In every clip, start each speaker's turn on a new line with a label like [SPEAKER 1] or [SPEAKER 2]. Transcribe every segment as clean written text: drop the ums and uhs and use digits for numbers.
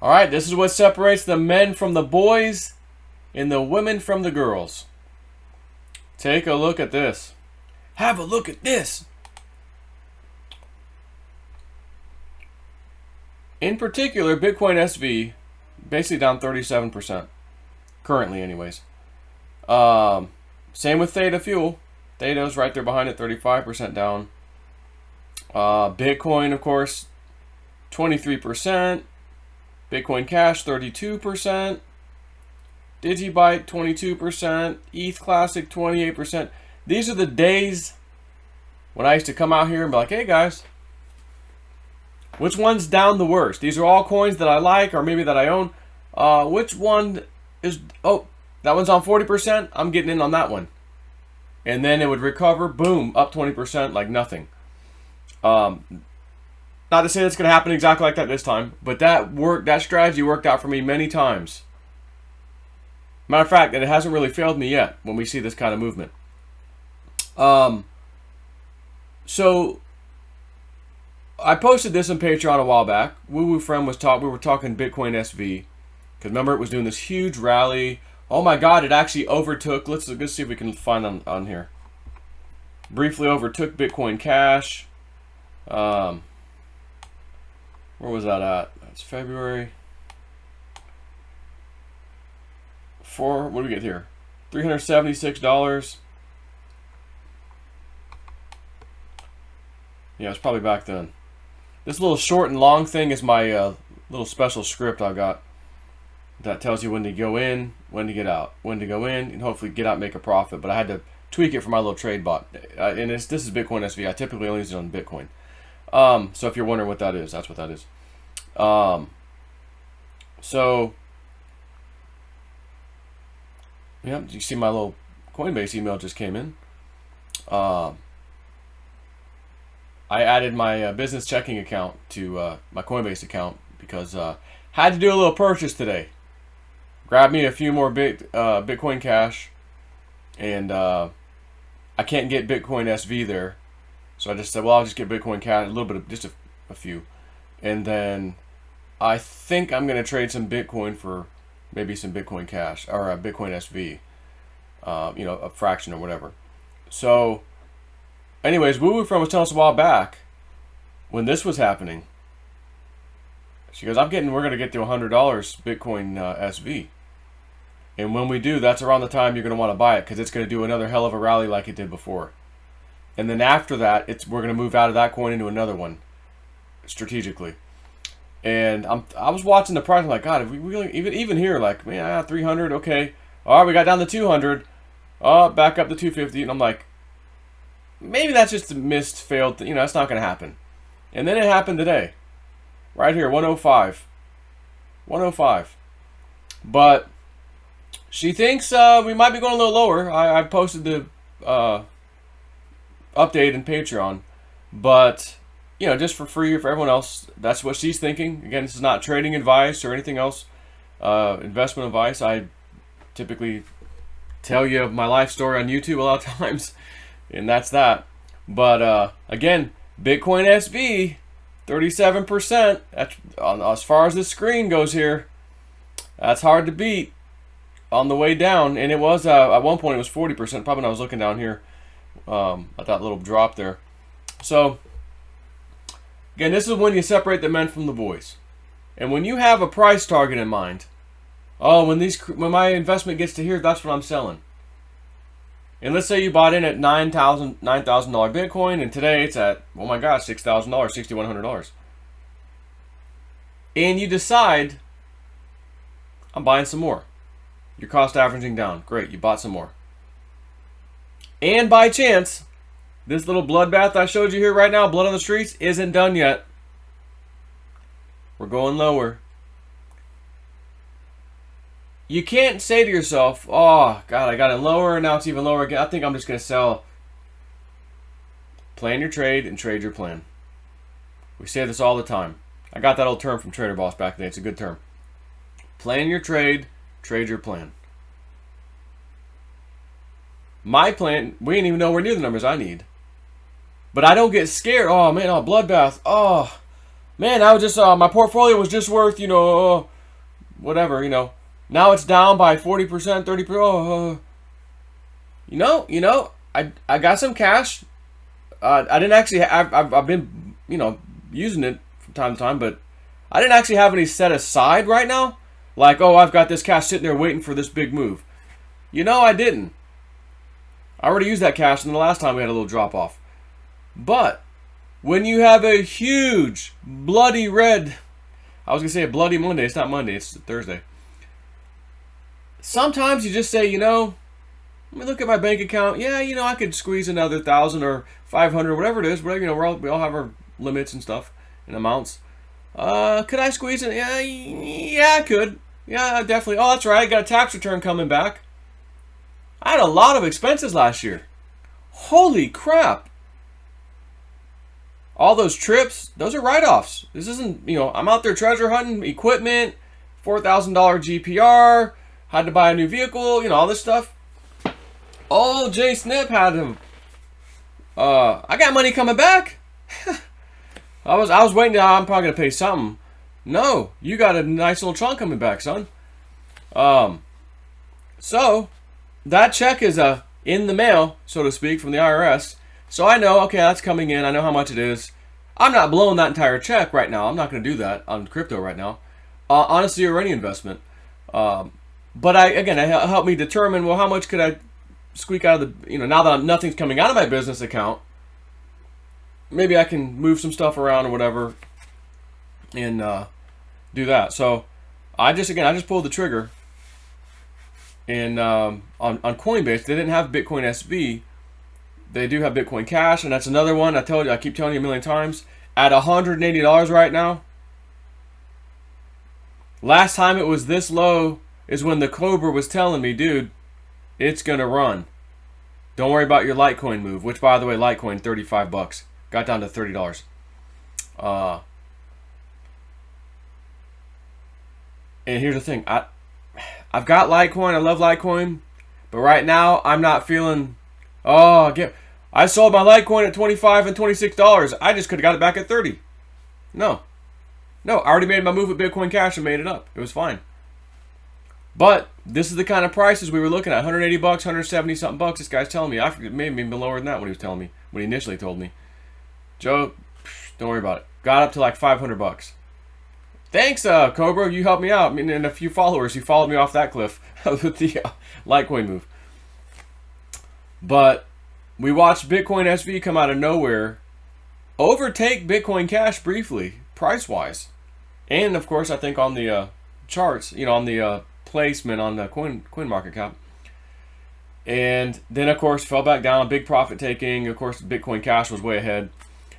[SPEAKER 1] All right, this is what separates the men from the boys and the women from the girls. Take a look at this. Have a look at this. In particular, Bitcoin SV basically down 37%. Currently, anyways. Same with Theta Fuel. Theta's right there behind it, 35% down. Bitcoin, of course, 23%. Bitcoin Cash, 32%. Digibyte, 22%. ETH Classic, 28%. These are the days when I used to come out here and be like, hey guys, which one's down the worst? These are all coins that I like or maybe that I own. Which one is, oh, that one's on 40%. I'm getting in on that one. And then it would recover, boom, up 20% like nothing. Not to say that's going to happen exactly like that this time, but that strategy worked out for me many times. Matter of fact, and it hasn't really failed me yet when we see this kind of movement. So I posted this on Patreon a while back. Woo Woo Friend we were talking Bitcoin SV. Because remember, it was doing this huge rally. Oh my God, it actually overtook. Let's see if we can find on here. Briefly overtook Bitcoin Cash. Where was that at? That's February. What do we get here? $376. Yeah, it's probably back then. This little short and long thing is my little special script I got that tells you when to go in, when to get out, when to go in, and hopefully get out and make a profit. But I had to tweak it for my little trade bot. And this is Bitcoin SV. I typically only use it on Bitcoin. So if you're wondering what that is, that's what that is. So, yeah, you see my little Coinbase email just came in. I added my business checking account to my Coinbase account because had to do a little purchase today. Grabbed me a few more Bitcoin Cash, and I can't get Bitcoin SV there. So I just said, well, I'll just get Bitcoin Cash, a little bit of, just a few. And then I think I'm going to trade some Bitcoin for maybe some Bitcoin Cash, or a Bitcoin SV. You know, a fraction or whatever. So, anyways, Woo Woo Friend was telling us a while back, when this was happening, she goes, we're going to get to $100 Bitcoin SV. And when we do, that's around the time you're going to want to buy it, because it's going to do another hell of a rally like it did before. And then after that, we're going to move out of that coin into another one, strategically. And I was watching the price. I'm like, God, if we really even here, like, man, 300, okay. All right, we got down to 200. Oh, back up to 250, and I'm like, maybe that's just a failed. You know, that's not going to happen. And then it happened today, right here, 105, 105. But she thinks we might be going a little lower. I posted the update in Patreon, but you know, just for free for everyone else, that's what she's thinking. Again, this is not trading advice or anything else, investment advice. I typically tell you my life story on YouTube a lot of times, and that's that. But again, Bitcoin SV, 37%. As far as the screen goes here, that's hard to beat on the way down. And it was at one point it was 40%. Probably when I was looking down here at that little drop there. So again, this is when you separate the men from the boys. And when you have a price target in mind, oh, when my investment gets to here, that's what I'm selling. And let's say you bought in at $9,000 Bitcoin, and today it's at, oh my gosh, $6,000, $6,100. And you decide, I'm buying some more. Your cost averaging down. Great, you bought some more. And by chance, this little bloodbath I showed you here right now, blood on the streets, isn't done yet. We're going lower. You can't say to yourself, oh, God, I got it lower, and now it's even lower again. I think I'm just going to sell. Plan your trade and trade your plan. We say this all the time. I got that old term from Trader Boss back then. It's a good term. Plan your trade, trade your plan. My plan, we ain't even nowhere near the numbers I need. But I don't get scared. Oh, man, bloodbath. Oh, man, I was just, my portfolio was just worth, you know, whatever, now it's down by 40%, 30%. I got some cash. I didn't actually. I've been using it from time to time, but I didn't actually have any set aside right now. Like, oh, I've got this cash sitting there waiting for this big move. I didn't. I already used that cash in the last time we had a little drop off. But when you have a huge bloody red, I was gonna say a bloody Monday. It's not Monday. It's Thursday. Sometimes you just say, let me look at my bank account. Yeah, I could squeeze another 1,000 or 500, whatever it is. Whatever, we all have our limits and stuff and amounts. Could I squeeze it? Yeah, I could. Yeah, definitely. Oh, that's right. I got a tax return coming back. I had a lot of expenses last year. Holy crap. All those trips, those are write-offs. This isn't, I'm out there treasure hunting, equipment, $4,000 GPR, had to buy a new vehicle, all this stuff. Oh, Jay Snip had him. I got money coming back. I was waiting. I'm probably gonna pay something. No, you got a nice little chunk coming back, son. So that check is in the mail, so to speak, from the IRS. So I know, okay, that's coming in. I know how much it is. I'm not blowing that entire check right now. I'm not going to do that on crypto right now, honestly, or any investment. But it helped me determine, well, how much could I squeak out of the, now that nothing's coming out of my business account, maybe I can move some stuff around or whatever and do that. So I just pulled the trigger. And on Coinbase, they didn't have Bitcoin SV. They do have Bitcoin Cash, and that's another one. I keep telling you a million times. At $180 right now. Last time it was this low is when the Cobra was telling me, dude, it's gonna run. Don't worry about your Litecoin move. Which, by the way, Litecoin $35 got down to $30. And here's the thing, I've got Litecoin. I love Litecoin, but right now I'm not feeling. I sold my Litecoin at $25 and $26. I just could have got it back at $30. No, I already made my move with Bitcoin Cash and made it up. It was fine. But this is the kind of prices we were looking at: $180, $170 something bucks. This guy's telling me. I forget, maybe even lower than that when he was telling me, when he initially told me. Joe, don't worry about it. Got up to like $500. Thanks, Cobra. You helped me out. I mean, and a few followers who followed me off that cliff with the Litecoin move. But we watched Bitcoin SV come out of nowhere, overtake Bitcoin Cash briefly, price-wise. And, of course, I think on the charts, on the placement on the CoinMarketCap. And then, of course, fell back down, big profit taking. Of course, Bitcoin Cash was way ahead.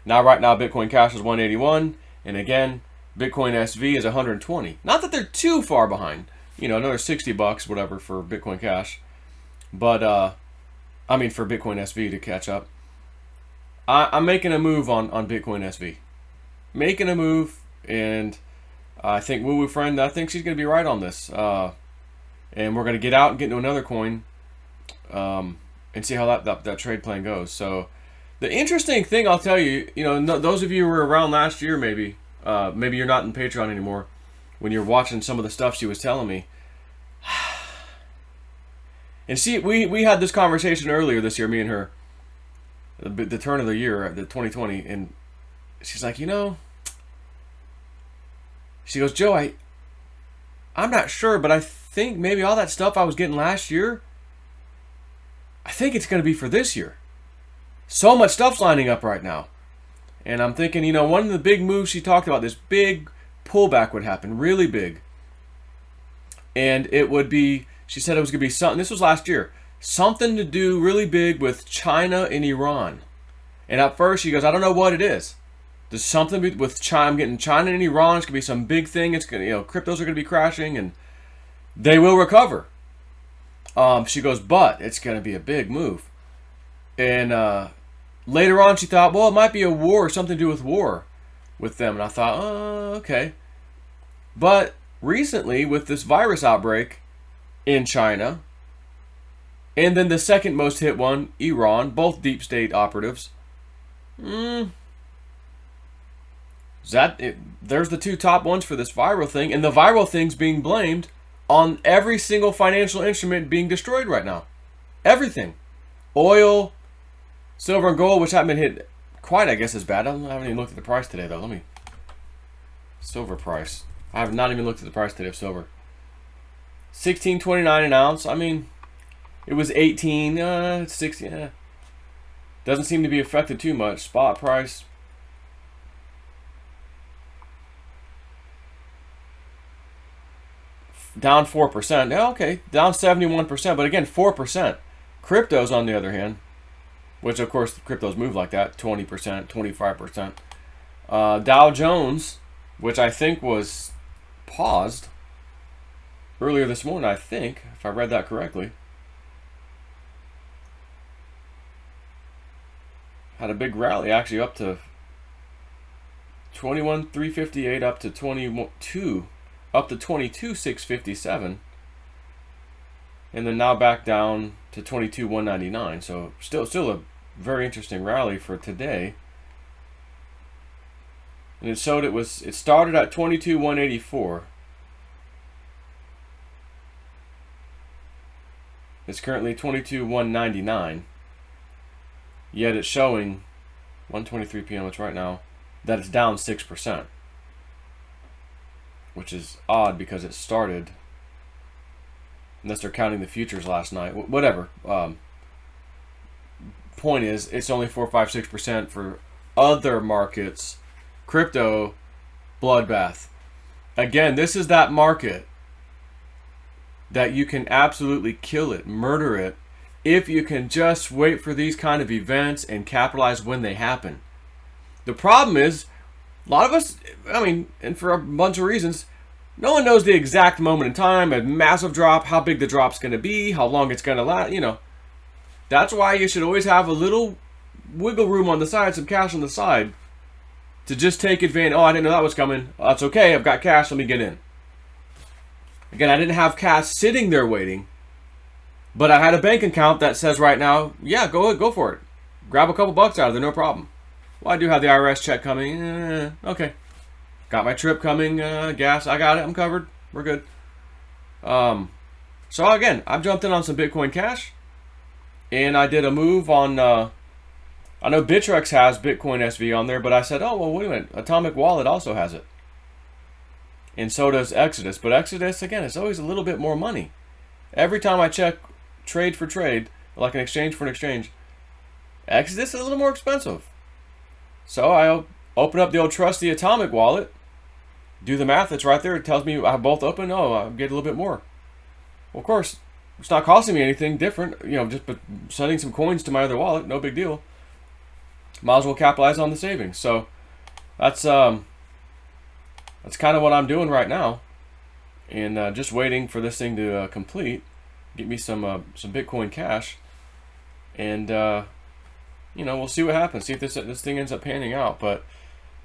[SPEAKER 1] Right now, Bitcoin Cash is 181. And again, Bitcoin SV is 120. Not that they're too far behind. Another $60, whatever, for Bitcoin Cash. But, for Bitcoin SV to catch up. I'm making a move on Bitcoin SV. Making a move, and I think Woo Woo Friend, I think she's going to be right on this. And we're going to get out and get into another coin and see how that trade plan goes. So the interesting thing I'll tell you, those of you who were around last year maybe you're not in Patreon anymore, when you're watching some of the stuff she was telling me. And see, we had this conversation earlier this year, me and her, the turn of the year, the 2020, and she's like, she goes, Joe, I'm not sure, but I think maybe all that stuff I was getting last year, I think it's going to be for this year. So much stuff's lining up right now. And I'm thinking, one of the big moves she talked about, this big pullback would happen, really big. And it would be, she said it was going to be something, this was last year, something to do really big with China and Iran. And at first she goes, I don't know what it is. There's something with China. I'm getting China and Iran. It's going to be some big thing. It's going to, cryptos are going to be crashing and they will recover. She goes, but it's going to be a big move. And later on she thought, well, it might be a war, something to do with war with them. And I thought, oh, okay. But recently with this virus outbreak in China, and then the second most hit one, Iran, both deep state operatives. There's the two top ones for this viral thing, and the viral thing's being blamed on every single financial instrument being destroyed right now. Everything. Oil, silver, and gold, which haven't been hit quite, I guess, as bad. I haven't even looked at the price today, though. Silver price. I have not even looked at the price today of silver. $16.29 an ounce. I mean, it was 18, 16. Doesn't seem to be affected too much. Spot price. Down 4%. Yeah, okay. Down 71%. But again, 4%. Cryptos, on the other hand, which of course cryptos move like that, 20%, 25%. Dow Jones, which I think was paused earlier this morning, I think, if I read that correctly, had a big rally actually up to 21,358 up to 22,657, and then now back down to 22,199. So still a very interesting rally for today. And it showed it started at 22,184. It's currently 22,199. Yet it's showing 1:23 p.m. It's right now that it's down 6%, which is odd because it started, unless they're counting the futures last night. Whatever. Point is, it's only 4, 5, 6% for other markets. Crypto, bloodbath. Again, this is that market that you can absolutely kill it, murder it, if you can just wait for these kind of events and capitalize when they happen. The problem is, a lot of us, I mean, and for a bunch of reasons, no one knows the exact moment in time, a massive drop, how big the drop's going to be, how long it's going to last, you know. That's why you should always have a little wiggle room on the side, some cash on the side, to just take advantage. Oh, I didn't know that was coming. Oh, that's okay, I've got cash, let me get in. Again, I didn't have cash sitting there waiting, but I had a bank account that says right now, yeah, go for it. Grab a couple bucks out of there, no problem. Well, I do have the IRS check coming. Okay. Got my trip coming, gas, I got it, I'm covered. We're good. So again, I've jumped in on some Bitcoin Cash, and I did a move on, I know Bittrex has Bitcoin SV on there, but I said, oh, well, wait a minute, Atomic Wallet also has it. And so does Exodus. But Exodus, again, it's always a little bit more money. Every time I check trade for trade, like an exchange for an exchange, Exodus is a little more expensive. So I open up the old trusty Atomic Wallet, do the math, it's right there, it tells me I have both open, oh, I'll get a little bit more. Well, of course, it's not costing me anything different, you know, just sending some coins to my other wallet, no big deal. Might as well capitalize on the savings. So that's kind of what I'm doing right now, and just waiting for this thing to complete, get me some Bitcoin Cash, and you know, we'll see what happens. See if this thing ends up panning out. But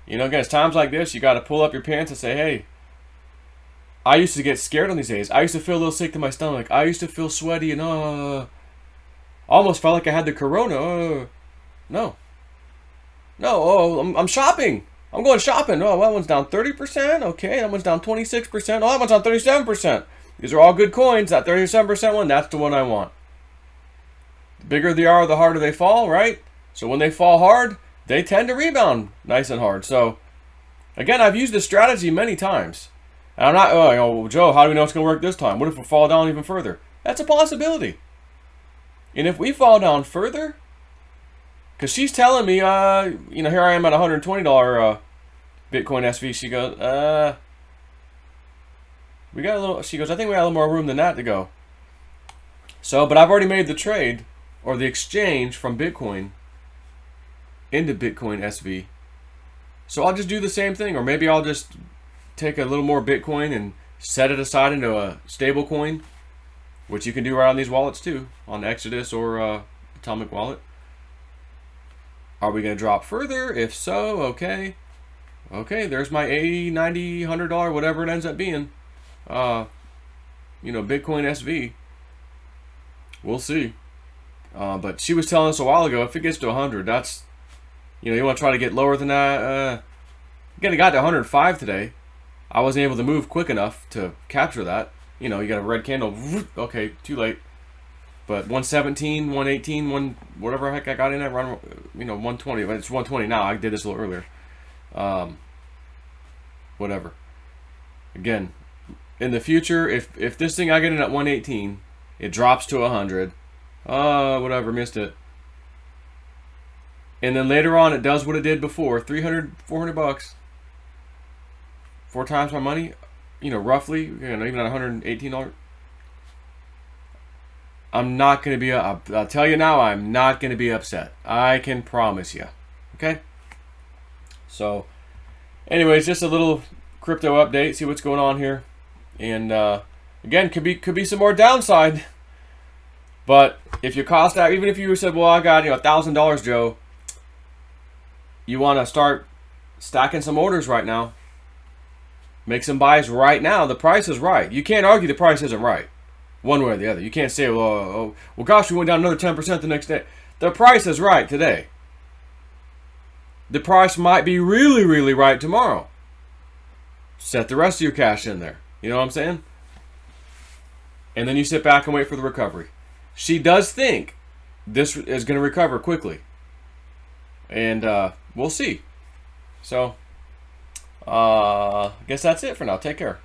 [SPEAKER 1] you know, guys, times like this, you got to pull up your pants and say, hey, I used to get scared on these days. I used to feel a little sick to my stomach. I used to feel sweaty and almost felt like I had the corona. No. Oh, I'm shopping. I'm going shopping. Oh, that one's down 30%. Okay, that one's down 26%. Oh, that one's down 37%. These are all good coins. That 37% one, that's the one I want. The bigger they are, the harder they fall, right? So when they fall hard, they tend to rebound nice and hard. So, again, I've used this strategy many times. And I'm not, oh, Joe, how do we know it's going to work this time? What if we fall down even further? That's a possibility. And if we fall down further, because she's telling me, you know, here I am at $120 Bitcoin SV. She goes, we got a little, she goes, I think we got a little more room than that to go. So, but I've already made the trade, or the exchange from Bitcoin into Bitcoin SV. So I'll just do the same thing, or maybe I'll just take a little more Bitcoin and set it aside into a stable coin, which you can do right on these wallets too, on Exodus or Atomic Wallet. Are we going to drop further? If so, okay. Okay, there's my $80, $90, $100, whatever it ends up being. You know, Bitcoin SV. We'll see. But she was telling us a while ago, if it gets to 100, that's, you know, you want to try to get lower than that, Again, it got to 105 today. I wasn't able to move quick enough to capture that. You know, you got a red candle. Okay, too late. But 117, 118, whatever the heck I got in that run, you know, 120. But it's 120 now. I did this a little earlier. Whatever. Again, in the future, if this thing I get in at 118, it drops to 100. Whatever, missed it. And then later on, it does what it did before, 300, 400 bucks. 4 times my money, you know, roughly, you know, even at $118. I'm not going to be, I'll tell you now, I'm not going to be upset. I can promise you. Okay? So, anyways, just a little crypto update, see what's going on here. And, again, could be some more downside. But if you cost out, even if you said, well, I got, you know, $1,000, Joe, you want to start stacking some orders right now. Make some buys right now. The price is right. You can't argue the price isn't right, one way or the other. You can't say, well, gosh, we went down another 10% the next day. The price is right today. The price might be really, really right tomorrow. Set the rest of your cash in there. You know what I'm saying? And then you sit back and wait for the recovery. She does think this is going to recover quickly. And we'll see. So, I guess that's it for now. Take care.